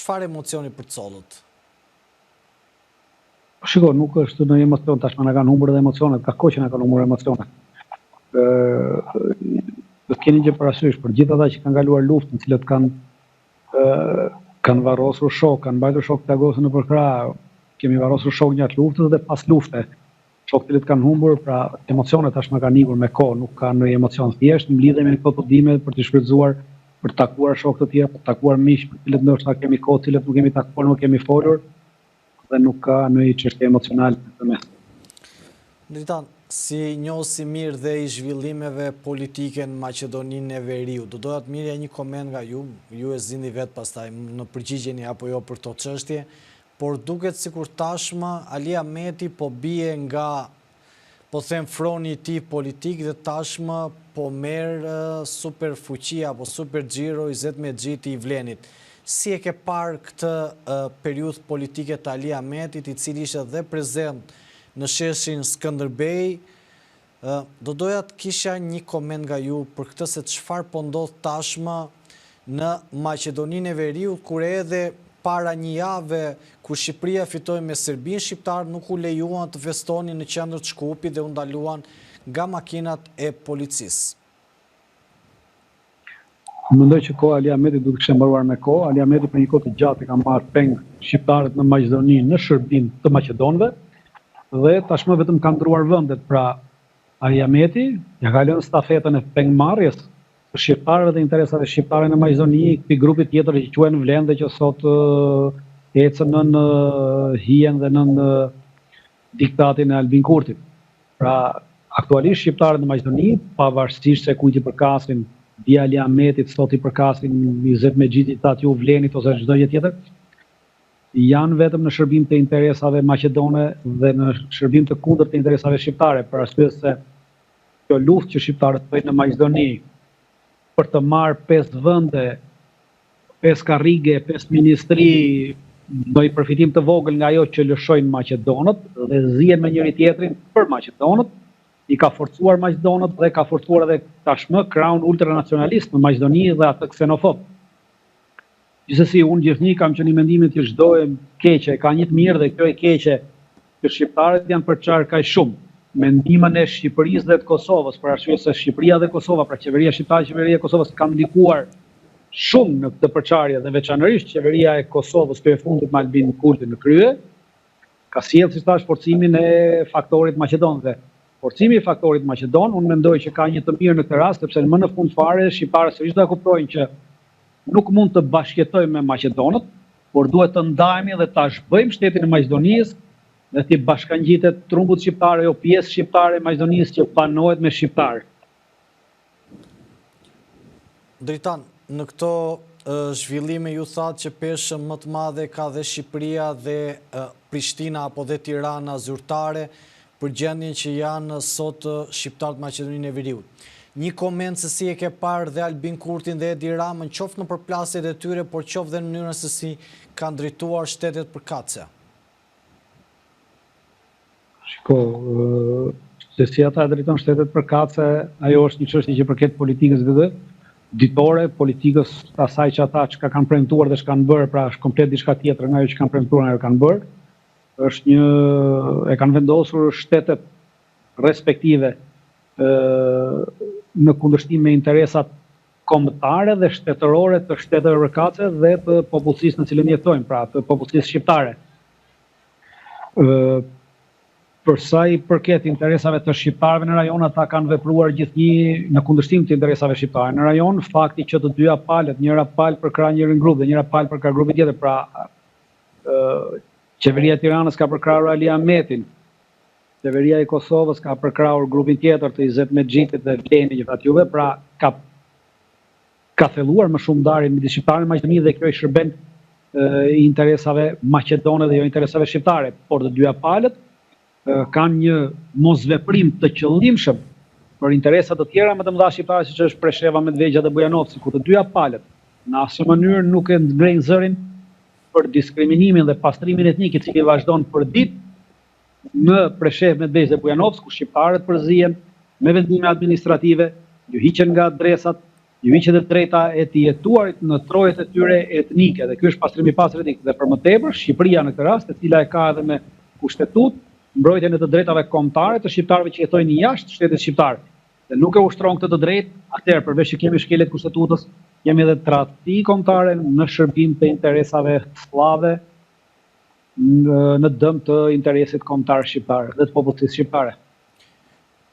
çfarë emocioni përcollët? Shiko, nuk është në emocion, tashmë na kanë humbur edhe emocionet, ka kohë që na kanë humbur emocionet. Do keni gjë parasysh për gjithë ata që kanë kaluar luftën, të cilët kanë varrosur shok, kanë mbajtur shok të agosën nëpër krah, kemi varrosur shok gjatë luftës dhe pas lufte. Shok të cilët kanë humbur, pra emocionet tashmë kanë ikur me kohë, nuk kanë ndonjë emocion, thjesht mblidhemi në këto podime për të shfrytzuar, për të takuar shok të tjerë, për të takuar miq, për të cilët ndoshta kemi kohë, të cilët nuk kemi takuar, nuk kemi folur, dhe nuk ka ndonjë çështje emocionale për mes. Dritan, si njohësi mirë dhe i zhvillimeve politike në Maqedoninë e Veriut, do doja të mirja një koment nga ju e zini vetë pastaj në përgjigjeni apo jo për to çështje, por duket sikur tashmë Ali Ahmeti po bie nga, po them, froni i tij politik dhe tashmë po merr super fuqia apo super xhiro 20 me xhiti i Vlenit. Si e ke parë këtë periudhë politike të Ali Ahmetit, i cili ishte dhe prezent në sheshin Skënderbej? Do doja të kisha një koment nga ju për këtë, se çfarë po ndodh tashmë në Maqedoninë e Veriut, kur edhe para një jave kur Shqipëria fitoi me Serbinë, shqiptarët nuk u lejuan të festonin në qendër të Shkupit dhe u ndaluan nga makinat e policisë. Mendoj që koha Ali Ahmetit duhet kishte mbaruar me kohë. Ali Ahmeti për një kohë të gjatë ka marrë peng shqiptarët në Maqedoni në shërbim të maqedonëve dhe tashmë vetëm ka ndruar vendet. Pra Ali Ahmeti ja ka lënë stafetën e pengmarrjes të shqiptarëve dhe interesave shqiptare në Maqedoni, këtij grupi tjetër që quhen Vlen dhe që sot ecën në hijen dhe në diktatin e Albin Kurtit. Pra aktualisht shqiptarët në Maqedoni, pavarësisht se kujt i përkasin di Ali Ahmetit, sot i përkasin 20 me gjitit aty u Vlenit ose çdo gjë tjetër, janë vetëm në shërbim të interesave maqedone dhe në shërbim të kundërt të interesave shqiptare, për arsye se kjo luftë që shqiptarët bëjnë në Maqedoni për të marrë 5 vende, 5 karrige, 5 ministri, do i përfitim të vogël nga ajo që lëshojnë maqedonët dhe zihen me njëri tjetrin për maqedonët, i ka forcuar maqedonët dhe ka forcuar edhe tashmë krahun ultranacionalist në Maqedoni dhe atë ksenofob. Gjithsesi, unë gjithnjë kam qenë mendimin që çdo e keqe ka një të mirë dhe kjo e keqe që shqiptarët janë përçar kaq shumë. Mendimin e Shqipërisë dhe të Kosovës, për arsye se Shqipëria dhe Kosova, pra qeveria shqiptare, qeveria e Kosovës kanë ndikuar shumë në këtë përçarje dhe veçanërisht qeveria e Kosovës për fundit me Albin Kurtin në krye, ka sjellë si thash forcimin e faktorit maqedonëve. Forcimi i faktorit maqedon, unë mendoj që ka një të mirë në këtë rast, sepse më në fund fare shqiptarët sërish do ta kuptojnë që nuk mund të bashkëjetojmë me maqedonët, por duhet të ndajemi dhe ta zhbëjmë shtetin e Maqedonisë dhe të bashkangjitet trumbut shqiptar, jo pjesë shqiptare e Maqedonisë që panohet me shqiptar. Dritan, në këto zhvillime ju thatë që peshën më të madhe ka dhe Shqipëria dhe Prishtina apo dhe Tirana zyrtare për gjendjen që janë sot shqiptarët Maqedoninë e Veriut. Një koment se si e ke parë dhe Albin Kurtin dhe Edi Ramën, qoftë në përplasjet e tyre, por qoftë dhe në mënyrën se si kanë drejtuar shtetet përkatëse. Shiko, se si ata drejton shtetet përkatëse, ajo është një çështje që përket politikës ditore, politikës asaj që ata çka kanë premtuar dhe ç'kanë bërë, pra është komplet diçka tjetër nga ajo që kanë premtuar ajo kanë bërë. E kanë vendosur shtetet respektive në kundërshtim me interesat kombëtare dhe shtetërore të shteteve përkatëse dhe të popullsisë në cilën jetojnë, pra të popullsisë shqiptare. Për sa i përket interesave të shqiptarëve në rajon, ata kanë vepruar gjithnjë në kundërshtim të interesave shqiptare. Në rajon, fakti që të dyja palët, njëra palë përkrah njërin grup dhe njëra palë përkrah grupi tjetër, pra qeveria e Tiranës ka përkrahur Ali Ahmetin, qeveria e Kosovës ka përkrahur grupin tjetër të 20 me xhitit dhe Vlenit që thatë juve, pra ka thelluar më shumë ndarjen midis shqiptarëve dhe Maqedonisë dhe kjo i shërben interesave maqedone dhe jo interesave shqiptare, por të dyja palët kanë një mosveprim të qëllimshëm për interesa të tjera më të mëdha shqiptare, siç është Presheva, Medvegja dhe Bujanovci, ku të dyja palët në asnjë mënyrë nuk e ngrenë zërin për diskriminimin dhe pastrimin etnik i cili vazhdon për ditë në Preshevë, Medvegj dhe Bujanovsk, ku shqiptarët përzihen me vendime administrative, ju hiqen nga adresat, i viqet e drejta e të jetuarit në trojet e tyre etnike, dhe ky është pastrimi i pasur etnik. Dhe për më tepër, Shqipëria në këtë rast, e cila e ka edhe me kushtetut mbrojtjen e të drejtave kombëtare të shqiptarëve që jetojnë jashtë shtetit shqiptar. Dhe nuk e ushtron këtë të drejtë, atëherë përveç që kemi shkelet kushtetutës, kemi edhe tradhti kombëtare në shërbim të interesave slave, në dëm të interesit kombëtar shqiptar dhe të popullsisë shqiptare.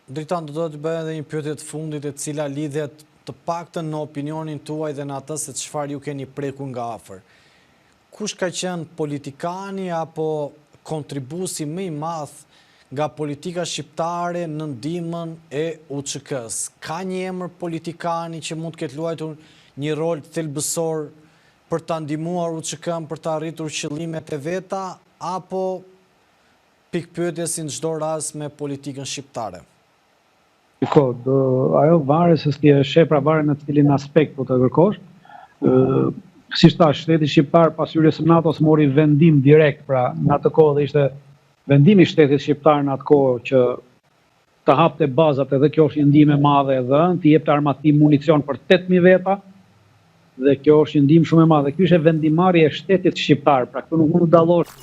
Dritan, do të bëj edhe një pyetje të fundit e cila lidhet të paktën në opinionin tuaj dhe në atë se çfarë ju keni prekur nga afër. Kush ka qenë politikani apo kontribusi më i madh nga politika shqiptare në ndihmën e UÇK-s? Ka një emër politikani që mund të ketë luajtur një rol thelbësor për ta ndihmuar UÇK-n për të arritur qëllimet e veta, apo pikpyetje si në çdo rast me politikën shqiptare? Ajo varet se si e sheh pra varet në cilin aspekt po të kërkosh. Si thash, shteti shqiptar pas hyrjes së NATO-s mori vendim direkt, pra në atë kohë dhe ishte vendimi i shtetit shqiptar në atë kohë që të hapte bazat, edhe kjo është një ndihmë e madhe edhe, të jepte armatim municion për 8.000 veta, dhe kjo është një ndihmë shumë e madhe. Ky ishte vendimarrja e shtetit shqiptar, pra këtu nuk mund të dallosh